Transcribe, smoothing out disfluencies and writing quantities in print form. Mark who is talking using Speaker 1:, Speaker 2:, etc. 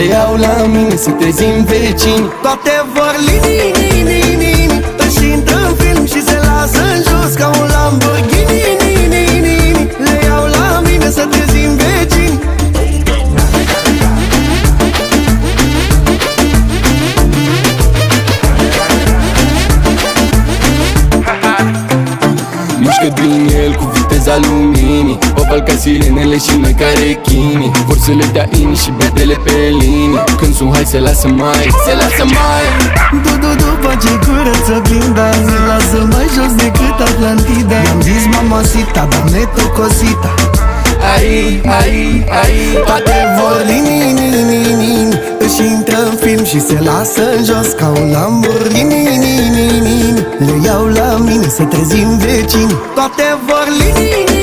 Speaker 1: Le iau la mine să trezim vecini. Toate vor lini, își intră în film și se lasă în jos ca un Lamborghini. Le iau la mine să trezim vecini. Mișcă din el cu viteza luminii, oval ca sirenele și noi ca rechinii. Vor să le dea inii și bedele pe linii. Când sunt hai se lasă mai. După ce curăț oglinda, se lasă mai jos decât Atlantida. I-am zis mamacita, dame tocosita. Ai, toate vor lini, își intră în film și se lasă în jos ca un Lamborghini. Le iau la mine să trezim vecini. Toate vor lini.